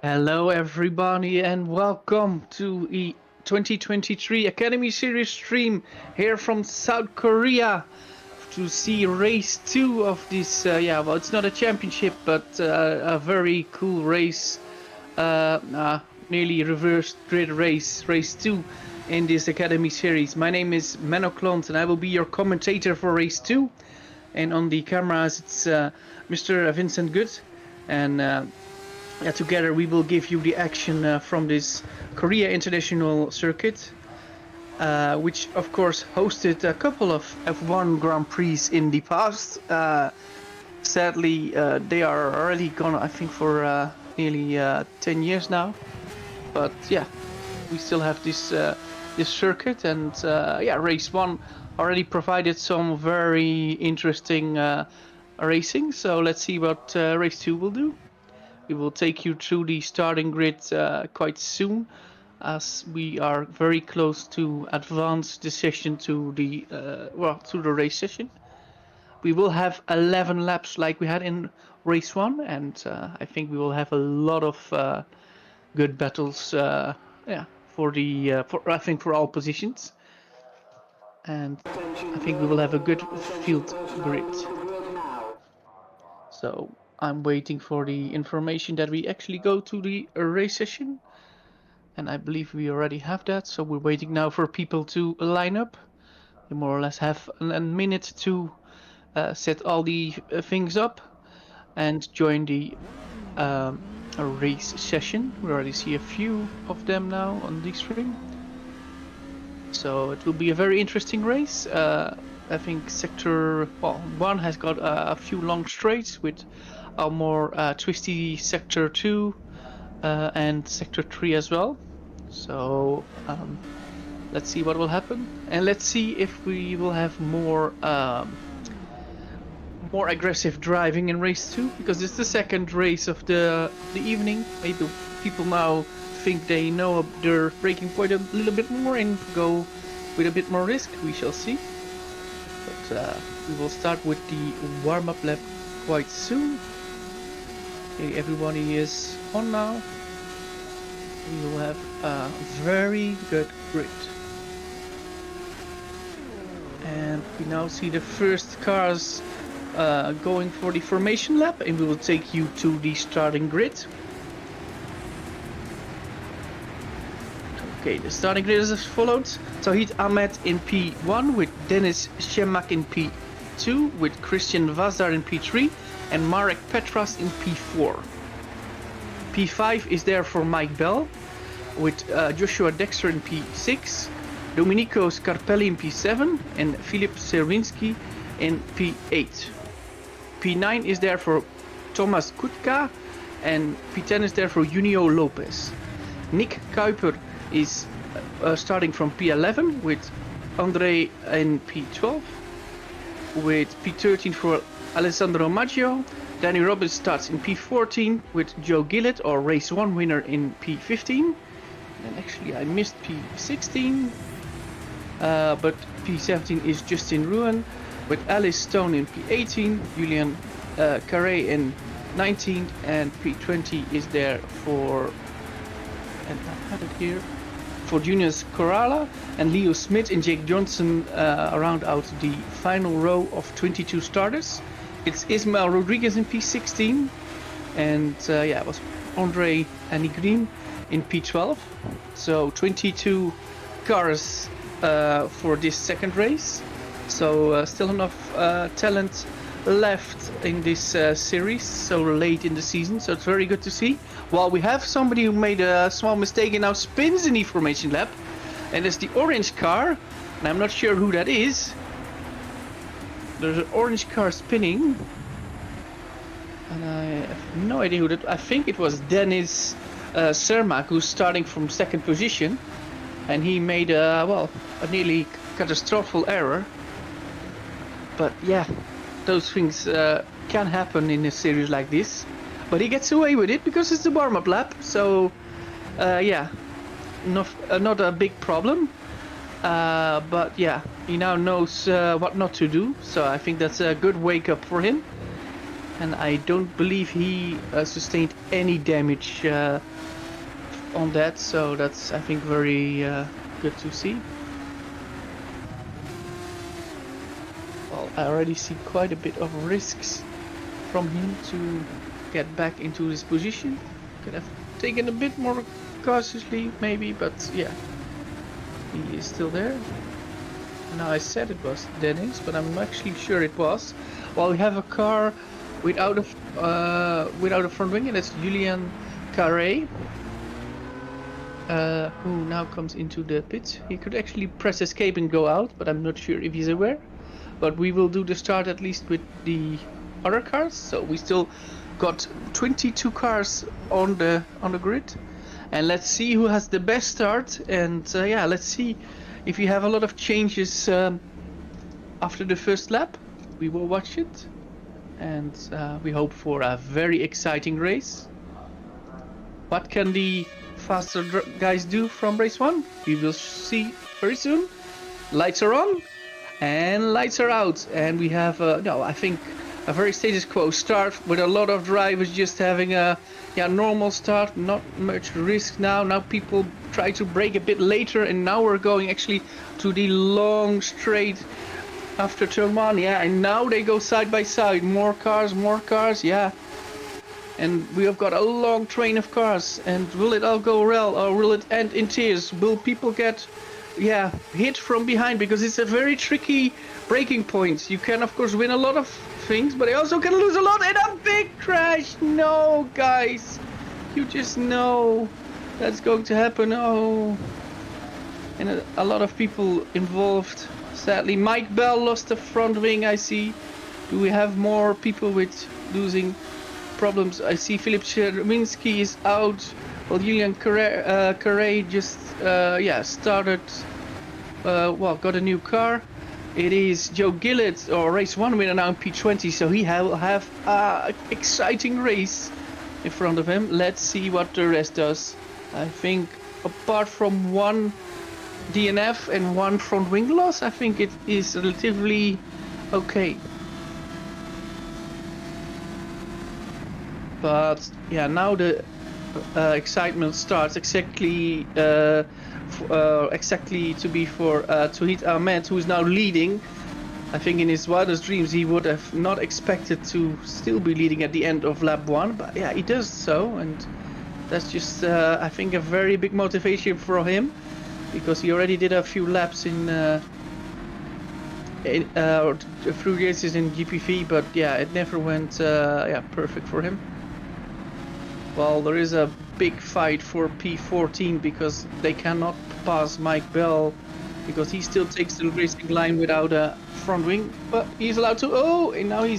Hello, everybody, and welcome to the 2023 Academy Series stream here from South Korea to see race 2 of this. Well, it's not a championship, but a very cool race. Nearly reverse grid race 2 in this Academy Series. My name is Menno Klont, and I will be your commentator for race 2. And on the cameras, it's Mr. Vincent Gutt, and together we will give you the action from this Korea International Circuit, which of course hosted a couple of F1 Grand Prix in the past. Sadly, they are already gone, I think, for nearly 10 years now. But yeah, we still have this circuit, and race 1 already provided some very interesting racing. So let's see what race 2 will do. We will take you through the starting grid quite soon, as we are very close to advance the session to the race session. We will have 11 laps like we had in race 1, and I think we will have a lot of good battles. For all positions, and I think we will have a good field grid. So I'm waiting for the information that we actually go to the race session, and I believe we already have that. So we're waiting now for people to line up. We more or less have a minute to set all the things up and join the race session. We already see a few of them now on the screen. So it will be a very interesting race. I think sector 1 has got a few long straights with a more twisty sector 2 and sector 3 as well. So let's see what will happen, and let's see if we will have more aggressive driving in race 2, because it's the second race of the evening. Maybe people now think they know their braking point a little bit more and go with a bit more risk. We shall see. But we will start with the warm-up lap quite soon. Okay, everybody is on now. We will have a very good grid. And we now see the first cars going for the formation lap, and we will take you to the starting grid. Okay, the starting grid is as followed. Tawhid Ahmed in P1 with Dennis Shemak in P2 with Christian Vazdar in P3 and Marek Petras in P4. P5 is there for Mike Bell with Joshua Dexter in P6, Domenico Scarpelli in P7 and Filip Serwinski in P8. P9 is there for Thomas Kutka and P10 is there for Junio Lopez. Nick Kuiper is starting from P11 with Andre in P12, with P13 for Alessandro Maggio. Danny Robbins starts in P14 with Joe Gillett, or race 1 winner, in P15. And actually I missed P16, but P17 is Justin Ruan with Alice Stone in P18, Julian Carré in 19, and P20 is there for, and I have it here, for Junius Corrala, and Leo Smith and Jake Johnson round out the final row of 22 starters. It's Ismael Rodriguez in P16, and it was Andre Anigrim in P12. So 22 cars for this second race. So still enough talent left in this series so late in the season, so it's very good to see. While we have somebody who made a small mistake and now spins in the formation lap, and it's the orange car, and I'm not sure who that is. There's an orange car spinning, and I have no idea who that. I think it was Dennis Cermak, who's starting from second position, and he made a nearly catastrophic error. But yeah, those things can happen in a series like this. But he gets away with it because it's the warm-up lap, so not a big problem. But yeah, he now knows what not to do, so I think that's a good wake-up for him. and I don't believe he sustained any damage on that, so that's, I think, very good to see. Well, I already see quite a bit of risks from him to get back into this position. Could have taken a bit more cautiously maybe, but yeah, he is still there. Now, I said it was Dennis, but I'm actually sure it was. Well, we have a car without a front wing, and that's Julian Carré, who now comes into the pit. He could actually press escape and go out, but I'm not sure if he's aware. But we will do the start at least with the other cars. So we still got 22 cars on the grid, and let's see who has the best start. And yeah, let's see if you have a lot of changes after the first lap. We will watch it, and we hope for a very exciting race. What can the faster guys do from race 1? We will see very soon. Lights are on and lights are out, and we have no, I think a very status quo start with a lot of drivers just having a normal start, not much risk now. Now people try to brake a bit later, and now we're going actually to the long straight after turn 1, yeah, and now they go side by side. More cars, yeah. And we have got a long train of cars, and will it all go well, or will it end in tears? Will people get hit from behind? Because it's a very tricky braking point. You can of course win a lot of things, but you also can lose a lot in a big crash. No, guys, you just know that's going to happen. Oh, and a lot of people involved. Sadly, Mike Bell lost the front wing, I see. Do we have more people with losing problems? I see Philip Cherminski is out. Well, Julian Carré just started, got a new car. It is Joe Gillett, or race 1 winner now in P20, so he will have an exciting race in front of him. Let's see what the rest does. I think apart from one DNF and one front wing loss, I think it is relatively okay. But yeah, now the excitement starts exactly to be for Tawhid Ahmed, who is now leading. I think in his wildest dreams he would have not expected to still be leading at the end of lap 1, but yeah, he does so, and that's just I think a very big motivation for him, because he already did a few laps in a few races in GPV, but yeah, it never went perfect for him. Well, there is a big fight for P14 because they cannot pass Mike Bell, because he still takes the racing line without a front wing, but he's allowed to. Oh, and now he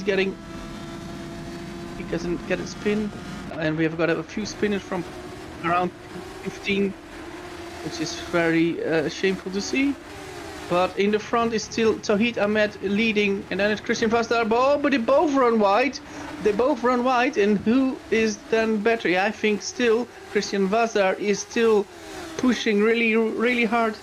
doesn't get a spin, and we have got a few spinners from around 15, which is very shameful to see. But in the front is still Tawhid Ahmed leading, and then it's Christian Vazar. Oh, but they both run wide. And who is then better? Yeah, I think still Christian Vazar is still pushing really, really hard.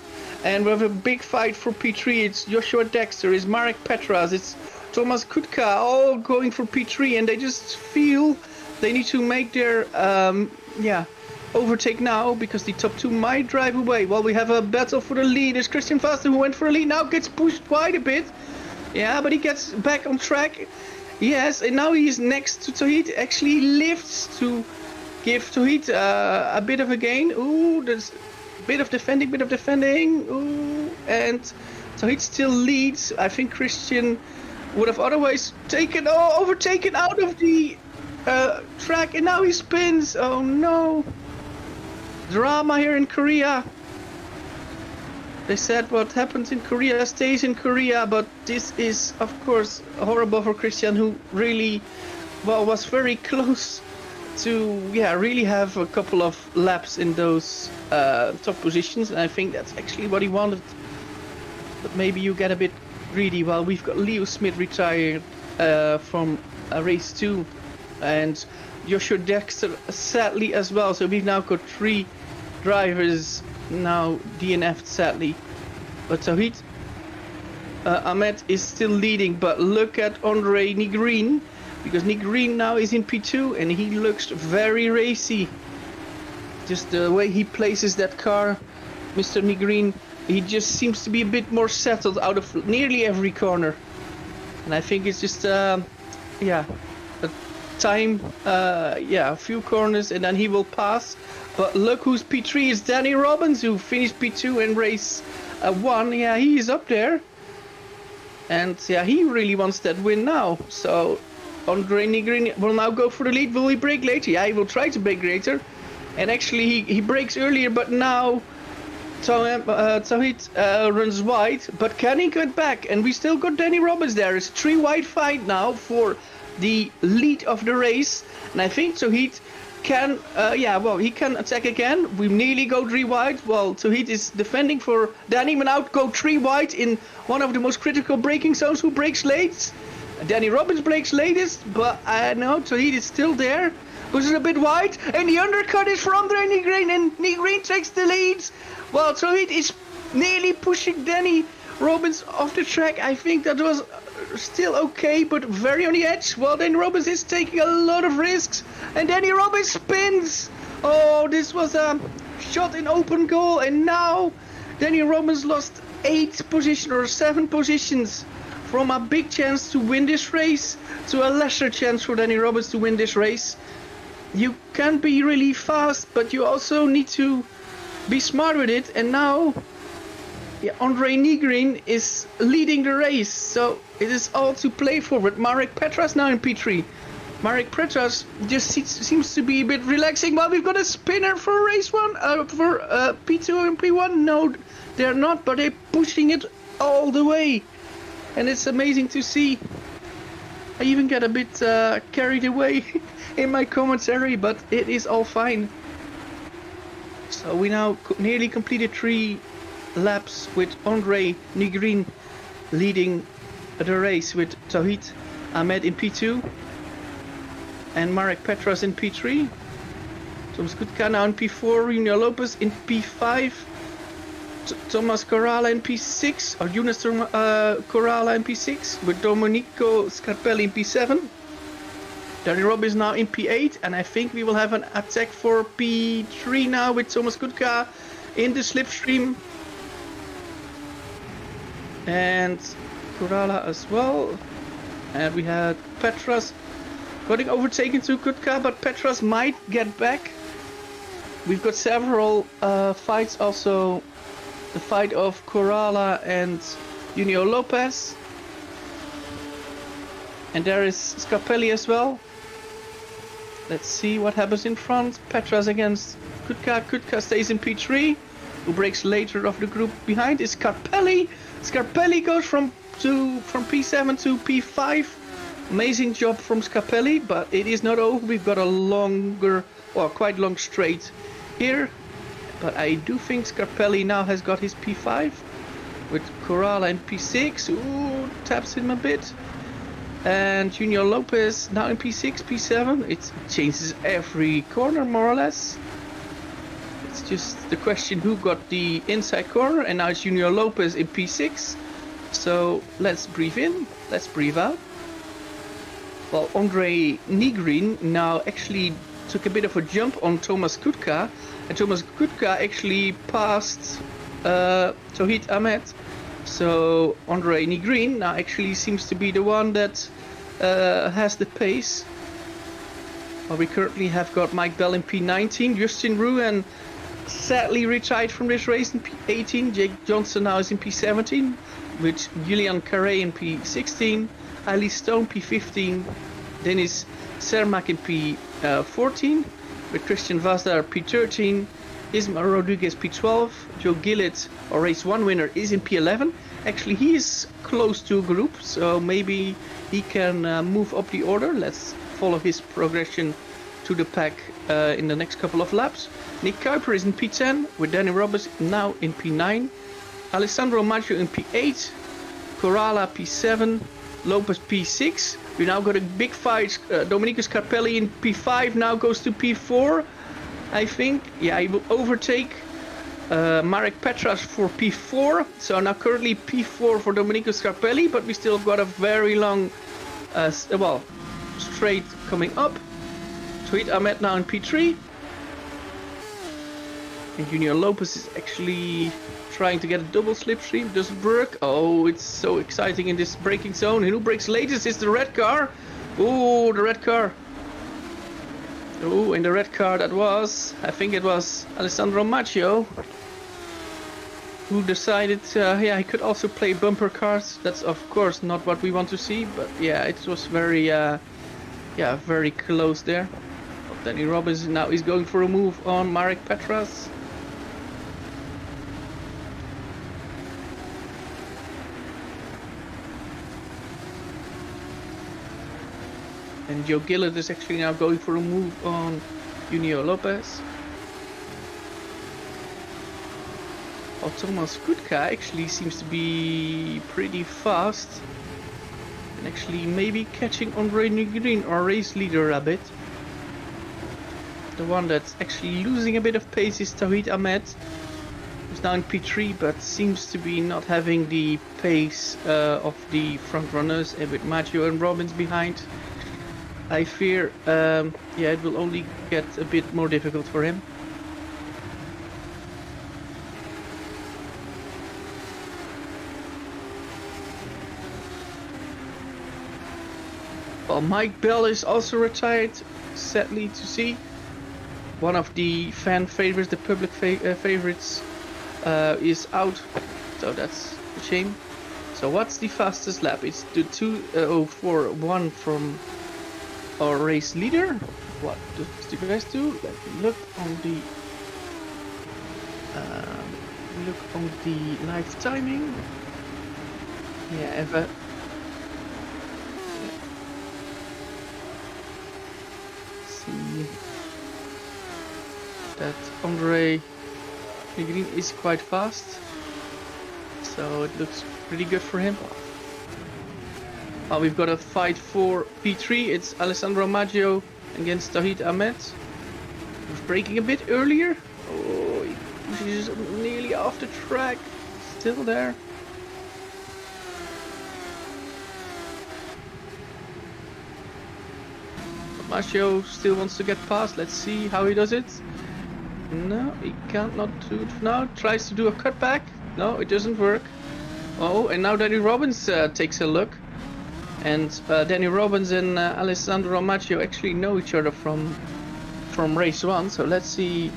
And we have a big fight for P3. It's Joshua Dexter, it's Marek Petras, it's Thomas Kutka, all going for P3, and they just feel they need to make their overtake now, because the top 2 might drive away. Well, we have a battle for the lead. It's Christian Vazar who went for a lead, now gets pushed quite a bit. Yeah, but he gets back on track. Yes, and now he's next to Tawhid. Actually lifts to give Tawhid a bit of a gain. Ooh, there's a bit of defending. Ooh, and Tawhid still leads. I think Christian would have otherwise overtaken out of the track, and now he spins. Oh no. Drama here in Korea. They said what happens in Korea stays in Korea, but this is of course horrible for Christian, who really was very close to really have a couple of laps in those top positions, and I think that's actually what he wanted. But maybe you get a bit greedy. Well, we've got Leo Smith retired from race 2, and Joshua Dexter sadly as well, so we've now got 3 drivers now DNF'd sadly. But Tawhid Ahmed is still leading, but look at Andre Nigrin because Nigrin now is in P2 and he looks very racy. Just the way he places that car, Mr. Nigrin, he just seems to be a bit more settled out of nearly every corner. And I think it's just, yeah, a time, yeah, a few corners and then he will pass. But look who's P3, it's Danny Robbins who finished P2 in race 1. Yeah, he is up there. And yeah, he really wants that win now. So Andre Nigrin will now go for the lead. Will he brake later? Yeah, he will try to brake later. And actually he brakes earlier, but now Tawhid runs wide. But can he get back? And we still got Danny Robbins there. It's a 3-wide fight now for the lead of the race. And I think Tawhid can, yeah, well, he can attack again. We nearly go 3-wide. Well, Tawhid is defending for Danny, but now go 3-wide in one of the most critical braking zones. Who brakes late? Danny Robbins brakes latest, but I know Tawhid is still there. Goes it a bit wide, and the undercut is for Andre Nigrin, and Nigrin takes the lead. Well, Tawhid is nearly pushing Danny Robbins off the track. I think that was still okay, but very on the edge. Well, Danny Robbins is taking a lot of risks, and Danny Robbins spins. Oh, this was a shot in open goal, and now Danny Robbins lost 8 positions or 7 positions from a big chance to win this race to a lesser chance for Danny Robbins to win this race. You can be really fast, but you also need to be smart with it. And now, yeah, Andre Nigrin is leading the race, so it is all to play for. With Marek Petras now in P3. Marek Petras just seems to be a bit relaxing. Well, we've got a spinner for race 1, for P2 and P1. No, they're not, but they're pushing it all the way. And it's amazing to see. I even get a bit carried away in my commentary, but it is all fine. So we now nearly completed 3 laps with Andre Nigrin leading the race with Tawhid Ahmed in P2 and Marek Petras in P3. Thomas Gutt now in P4, Junior Lopez in P5, Thomas Corrala in P6, or Yunus Corrala in P6, with Domenico Scarpelli in P7. Danny Robbins now in P8, and I think we will have an attack for P3 now with Thomas Gutt in the slipstream. And Corrala as well. And we had Petras getting overtaken to Gutt, but Petras might get back. We've got several fights also. The fight of Corrala and Junior Lopez. And there is Scarpelli as well. Let's see what happens in front. Petras against Gutt. Gutt stays in P3. Who breaks later of the group behind is Scarpelli. Scarpelli goes from P7 to P5. Amazing job from Scarpelli, but it is not over. We've got a longer, or quite long straight here. But I do think Scarpelli now has got his P5 with Corrala in P6. Ooh, taps him a bit. And Junior Lopez now in P6, P7. It changes every corner more or less. It's just the question who got the inside corner, and now it's Junior Lopez in P6. So let's breathe in, let's breathe out. Well, Andre Nigrin now actually took a bit of a jump on Thomas Gutt, and Thomas Gutt actually passed Tawhid Ahmed. So Andre Nigrin now actually seems to be the one that has the pace. Well, we currently have got Mike Bell in P19, Justin Ruan sadly retired from this race in P18, Jake Johnson now is in P17, with Julian Carré in P16, Ali Stone P15, Dennis Cermak in P14, with Christian Vazda P13, Ismael Rodriguez P12, Joe Gillett, our race 1 winner, is in P11. Actually, he is close to a group, so maybe he can move up the order. Let's follow his progression to the pack in the next couple of laps. Nick Kuiper is in P10, with Danny Robbins now in P9, Alessandro Maggio in P8, Corrala P7, Lopez P6. We now got a big fight. Domenico Scarpelli in P5 now goes to P4. I think, yeah, he will overtake Marek Petras for P4. So now currently P4 for Domenico Scarpelli, but we still got a very long, well, straight coming up. Tawhid Ahmed now in P3. And Junior Lopez is actually trying to get a double slipstream. Doesn't work. Oh, it's so exciting in this braking zone. And who brakes latest is the red car. Oh, the red car. Oh, in the red car that was, I think it was Alessandro Macchio, who decided, yeah, he could also play bumper cars. That's of course not what we want to see, but yeah, it was very, yeah, very close there. Danny Robbins now is going for a move on Marek Petras. And Joe Gillett is actually now going for a move on Junior Lopez. Oh, Thomas Kutka actually seems to be pretty fast. And actually maybe catching Andre Nigrin, our race leader, a bit. The one that's actually losing a bit of pace is Tawhid Ahmed, who's now in P3 but seems to be not having the pace of the front runners, and with Maggio and Robbins behind. I fear, yeah, it will only get a bit more difficult for him. Well, Mike Bell is also retired, sadly to see. One of the fan favorites, the public favorites, is out, so that's a shame. So what's the fastest lap? It's the 2:04.1 from our race leader. What does the guys do? Let me look on the live timing. Yeah, Eva. See that Andre Green is quite fast, so it looks pretty good for him. We've got a fight for P3. It's Alessandro Maggio against Tawhid Ahmed. He's braking a bit earlier. Oh, he's nearly off the track. Still there. Maggio still wants to get past. Let's see how he does it. No, he can't not do it now. Tries to do a cutback. No, it doesn't work. Oh, and now Danny Robbins takes a look. And Danny Robbins and Alessandro Maggio actually know each other from race 1. So let's see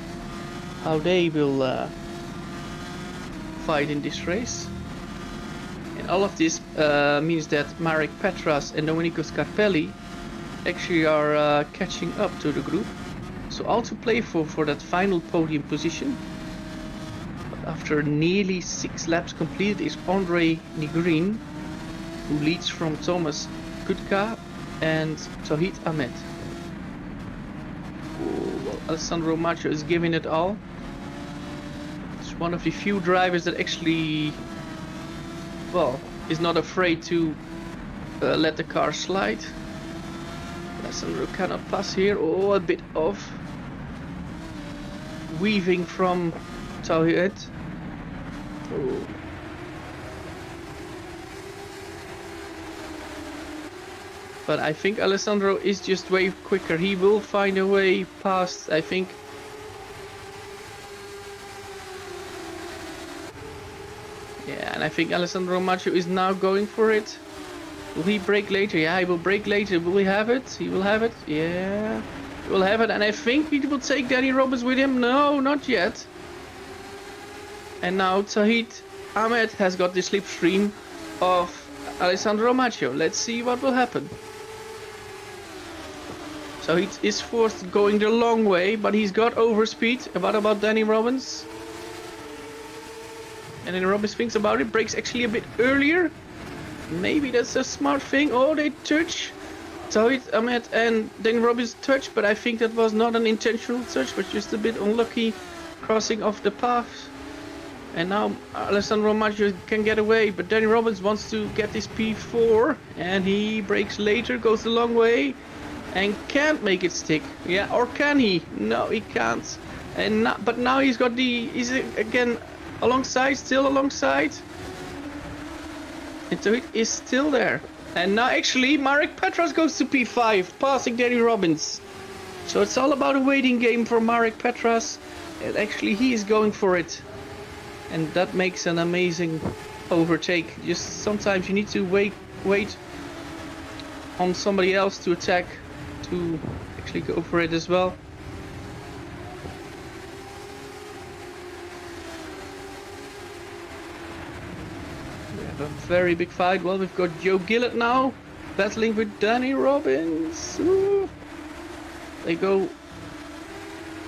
how they will fight in this race. And all of this means that Marek Petras and Domenico Scarpelli actually are catching up to the group. So all to play for that final podium position. But after nearly 6 laps completed is Andre Nigrin, who leads from Thomas Kutka and Tawhid Ahmed. Well, Alessandro Maggio is giving it all. It's one of the few drivers that actually, well, is not afraid to let the car slide. Alessandro cannot pass here. Oh, a bit of weaving from Tawhid. Oh. But I think Alessandro is just way quicker. He will find a way past, I think. Yeah, and I think Alessandro Maggio is now going for it. Will he brake later? Yeah, he will brake later. Will he have it? He will have it. Yeah, he will have it. And I think he will take Danny Robbins with him. No, not yet. And now Tawhid Ahmed has got the slipstream of Alessandro Maggio. Let's see what will happen. So he is forced going the long way, but he's got overspeed. What about Danny Robbins? And then Robbins thinks about it, brakes actually a bit earlier. Maybe that's a smart thing. Oh, they touch. Tawhid Ahmed and Danny Robbins touch, but I think that was not an intentional touch, but just a bit unlucky crossing off the path. And now Alessandro Maggio can get away, but Danny Robbins wants to get this P4, and he brakes later, goes the long way, and can't make it stick. Yeah, or can he? No, he can't. And but now he's got he's again alongside, still alongside. And Tawhid is still there. And now actually Marek Petras goes to P5, passing Danny Robbins. So it's all about a waiting game for Marek Petras. And actually he is going for it. And that makes an amazing overtake. Just sometimes you need to wait on somebody else to attack to actually go for it as well. We have a very big fight. Well, we've got Joe Gillett now battling with Danny Robbins. Ooh. They go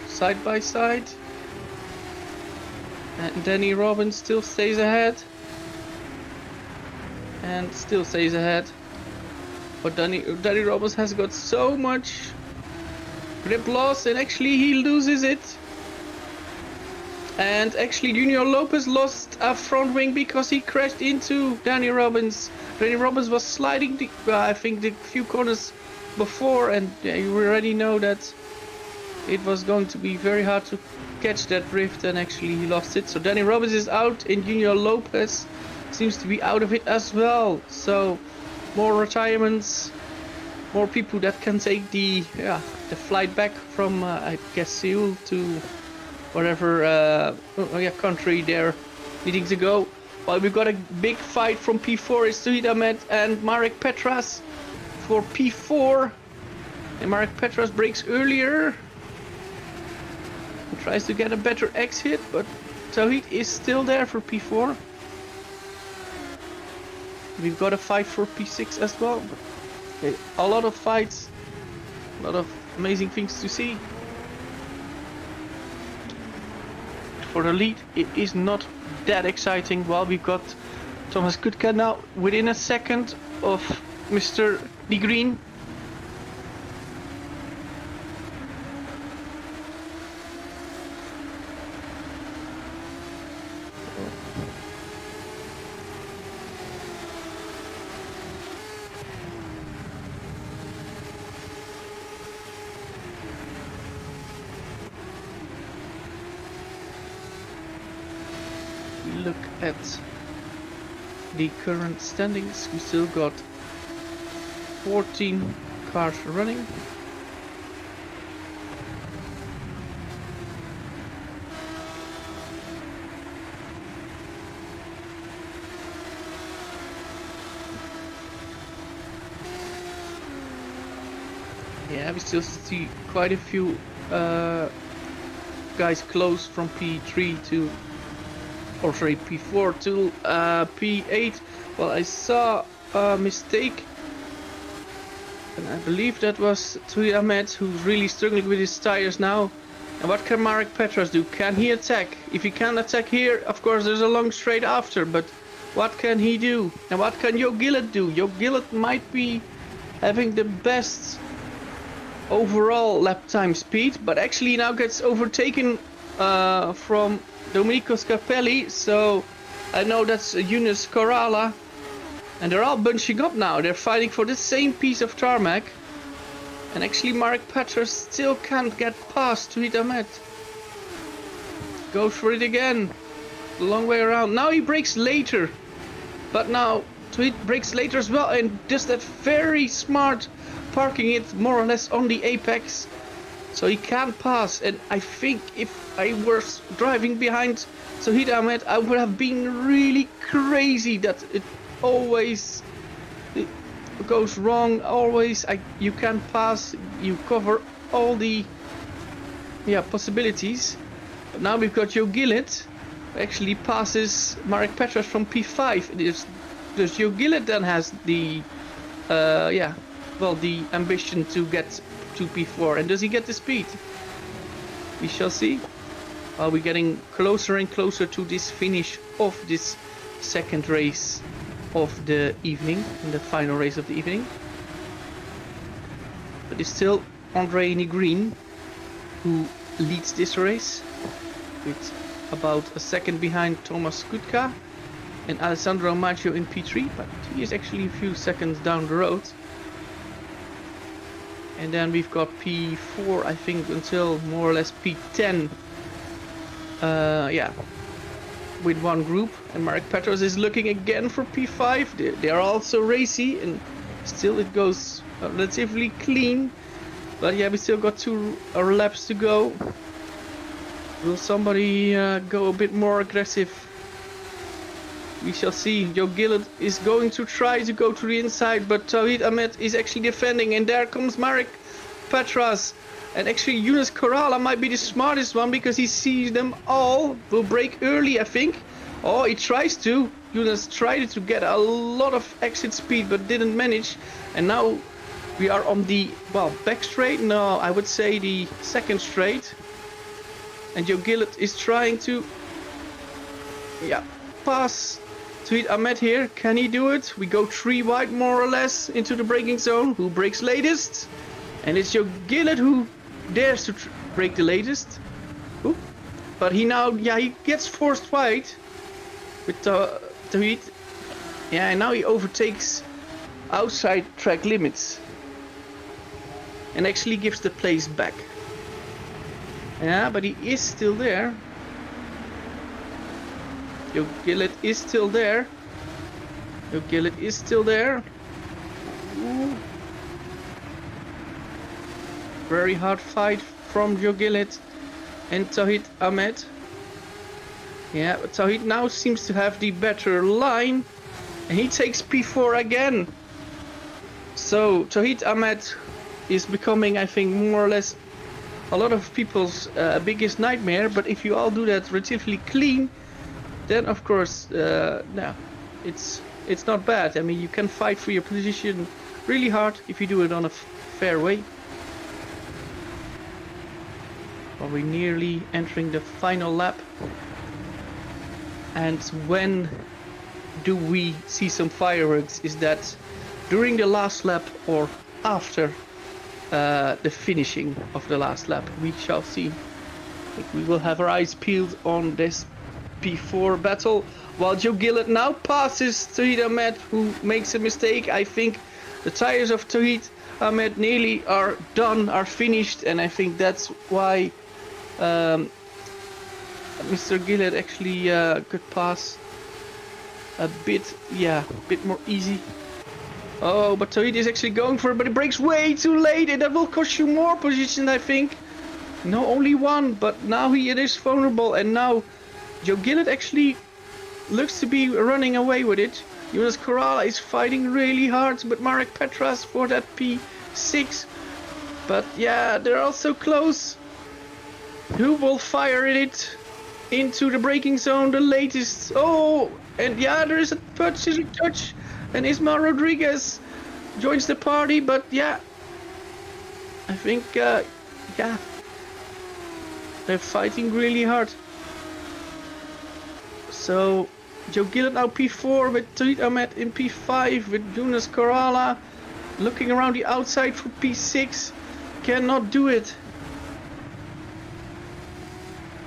side by side. And Danny Robbins still stays ahead. And still stays ahead. But Danny Robbins has got so much grip loss, and actually he loses it. And actually Junior Lopez lost a front wing because he crashed into Danny Robbins. Danny Robbins was sliding I think the few corners before, and you already know that it was going to be very hard to catch that drift, and actually he lost it. So Danny Robbins is out, and Junior Lopez seems to be out of it as well. So more retirements, more people that can take the flight back from I guess Seoul to whatever country they're needing to go. Well, we've got a big fight from P4. It's Tauhid Ahmed and Marek Petras for P4, and Marek Petras brakes earlier and tries to get a better exit, but Tauhid is still there for P4. We've got a fight for P6 as well. Okay, a lot of fights, a lot of amazing things to see. For the lead, it is not that exciting. Well, we've got Thomas Kutka now within a second of Mr. De Green. Look at the current standings. We still got 14 cars running. Yeah, we still see quite a few guys close from P3 to P4 to P8. Well, I saw a mistake, and I believe that was Tauhid Ahmed, who's really struggling with his tires now. And what can Marek Petras do? Can he attack? If he can't attack here, of course there's a long straight after, but what can he do? And what can Joe Gillett do? Joe Gillett might be having the best overall lap time speed, but actually now gets overtaken from Domenico Scarpelli, so I know that's Yunus Corrala, and they're all bunching up now. They're fighting for the same piece of tarmac, and actually Marek Petras still can't get past Tauhid Ahmed. Goes for it again, the long way around. Now he brakes later, but now Tauhid brakes later as well, and does that very smart parking it more or less on the apex. So he can't pass, and I think if I was driving behind Tauhid Ahmed, I would have been really crazy that it always goes wrong. Always, you can't pass. You cover all the possibilities. But now we've got Joe Gillett, who actually passes Marek Petras from P5. There's Joe Gillett then has the the ambition to get to P4, and does he get the speed? We shall see. Are we getting closer and closer to this finish of this second race of the evening, and the final race of the evening? But it's still Andre Negrin who leads this race with about a second behind Thomas Kutka and Alessandro Maggio in P3, but he is actually a few seconds down the road. And then we've got P4, I think, until more or less P10. With one group. And Marek Petras is looking again for P5. They are also racy, and Still it goes relatively clean. But yeah, we still got 2 laps to go. Will somebody go a bit more aggressive? We shall see. Joe Gillett is going to try to go to the inside, but Tawhid Ahmed is actually defending. And there comes Marek Petras. And actually Yunus Korala might be the smartest one because he sees them all. Will break early, I think. Oh, he tries to. Yunus tried to get a lot of exit speed but didn't manage. And now we are on the, well, back straight. No, I would say the second straight. And Joe Gillett is trying to, yeah, pass Tawhid Ahmed here. Can he do it? We go 3 wide more or less into the braking zone. Who breaks latest? And it's Joe Gillett who dares to break the latest. Ooh. But he now, yeah, he gets forced wide with Tawhid. Yeah, and now he overtakes outside track limits. And actually gives the place back. Yeah, but he is still there. Joe Gillett is still there. Joe Gillett is still there. Ooh. Very hard fight from Joe Gillett and Tawhid Ahmed. Yeah, but Tawhid now seems to have the better line. And he takes P4 again. So Tawhid Ahmed is becoming, I think, more or less a lot of people's biggest nightmare. But if you all do that relatively clean, then of course, no, it's not bad. I mean, you can fight for your position really hard if you do it on a fair way. Are we nearly entering the final lap? And when do we see some fireworks? Is that during the last lap or after the finishing of the last lap? We shall see. But we will have our eyes peeled on this P4 battle. While Joe Gillett now passes Tawhid Ahmed, who makes a mistake. I think the tires of Tawhid Ahmed nearly are done, are finished, and I think that's why Mr. Gillett actually could pass a bit, yeah, a bit more easy. Oh, but Tawhid is actually going for it, but it breaks way too late, and that will cost you more position, I think. No, only 1, but now he is vulnerable, and now Joe Gillett actually looks to be running away with it. Yunus Korala is fighting really hard, but Marek Petras for that P6. But yeah, they're all so close. Who will fire it into the braking zone the latest? Oh, and yeah, there is a purchasing touch, and Ismael Rodriguez joins the party. But yeah, I think yeah, they're fighting really hard. So Joe Gillett now P4 with Tawhid Ahmed in P5 with Yunus Korala looking around the outside for P6. Cannot do it.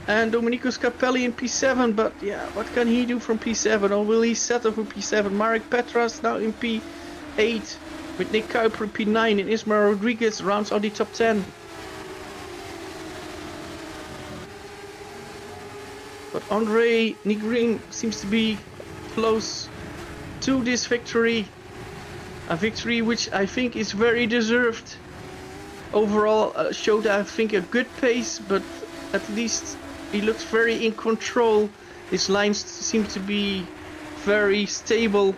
And Domenico Scarpelli in P7, but yeah, what can he do from P7? Or will he settle for P7? Marek Petras now in P8 with Nick Kuiper in P9 and Ismael Rodriguez rounds out the top 10. But Andre Nigrin seems to be close to this victory. A victory which I think is very deserved. Overall showed, I think, a good pace, but at least he looks very in control. His lines seem to be very stable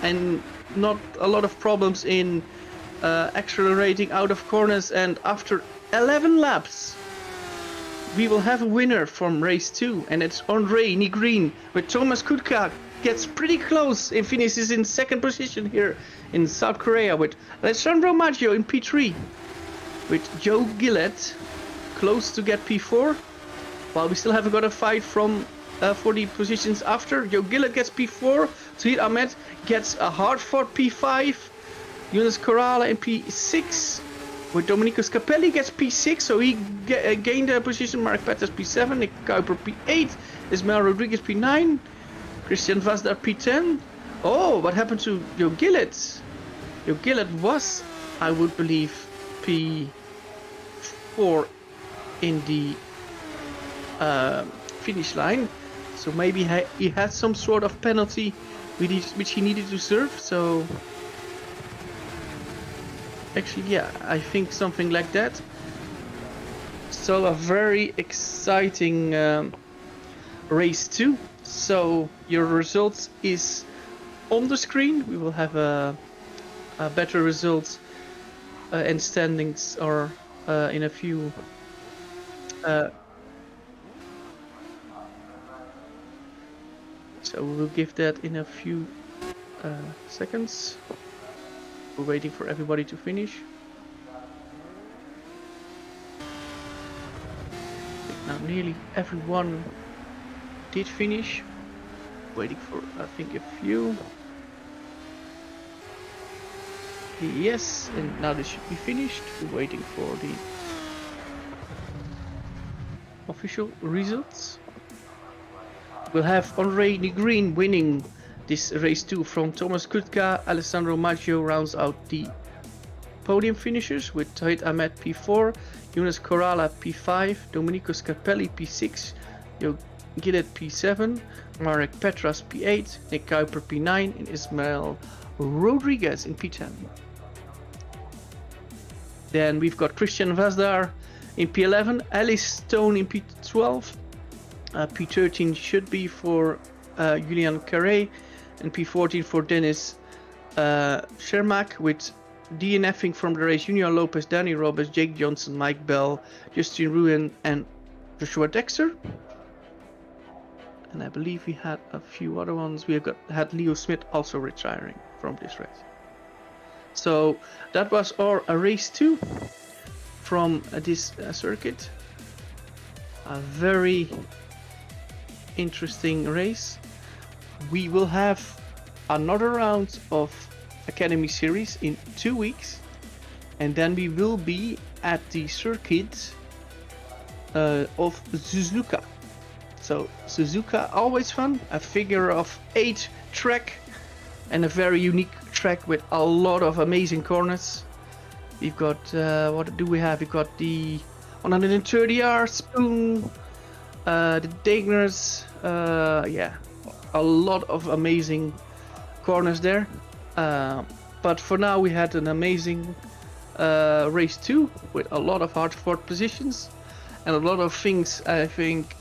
and not a lot of problems in accelerating out of corners. And after 11 laps, we will have a winner from race 2, and it's Andre Nigrin, with Thomas Kutka gets pretty close and finishes in second position here in South Korea with Alessandro Maggio in P3, with Joe Gillett close to get P4. While we still haven't got a fight from for the positions after. Joe Gillett gets P4, Tawhid Ahmed gets a hard-fought P5, Yunus Korala in P6, with Domenico Scarpelli gets P6, so he gained a position. Marek Petras P7, Nick Kuiper P8, Ismael Rodriguez P9, Christian Vazda P10. Oh, what happened to Joe Gillett? Joe Gillett was, I would believe, P4 in the finish line, so maybe he had some sort of penalty which he needed to serve. So Actually, yeah, I think something like that. So a very exciting race 2. So your results is on the screen. We will have a better results and standings or in a few so we will give that in a few seconds. We're waiting for everybody to finish. I think now nearly everyone did finish. Waiting for, I think, a few. Yes, and now they should be finished. We're waiting for the official results. We'll have Andre Green winning this race 2 from Thomas Kutka. Alessandro Maggio rounds out the podium finishers with Tawhid Ahmed P4, Yunus Corrala P5, Domenico Scarpelli P6, Gillet P7, Marek Petras P8, Nick Kuiper P9, and Ismael Rodriguez in P10. Then we've got Christian Vazdar in P11, Alice Stone in P12, P13 should be for Julian Carré, and P14 for Dennis Shermack, with DNFing from the race Junior Lopez, Danny Roberts, Jake Johnson, Mike Bell, Justin Ruin, and Joshua Dexter. And I believe we had a few other ones. We had Leo Smith also retiring from this race. So that was our race 2 from this circuit. A very interesting race. We will have another round of Academy Series in 2 weeks, and then we will be at the circuit of Suzuka. So Suzuka, always fun, a figure of 8 track, and a very unique track with a lot of amazing corners. We've got, what do we have? We've got the 130R spoon, the Dagners, yeah, a lot of amazing corners there. But for now we had an amazing race 2 with a lot of hard-fought positions and a lot of things I think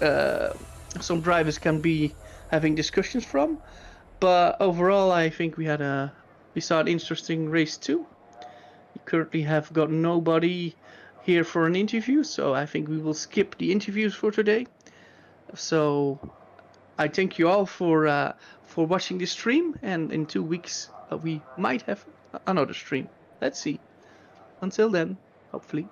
some drivers can be having discussions from. But overall I think we saw an interesting race 2. We currently have got nobody here for an interview, so I think we will skip the interviews for today. So I thank you all for watching this stream, and in 2 weeks we might have another stream. Let's see. Until then, hopefully.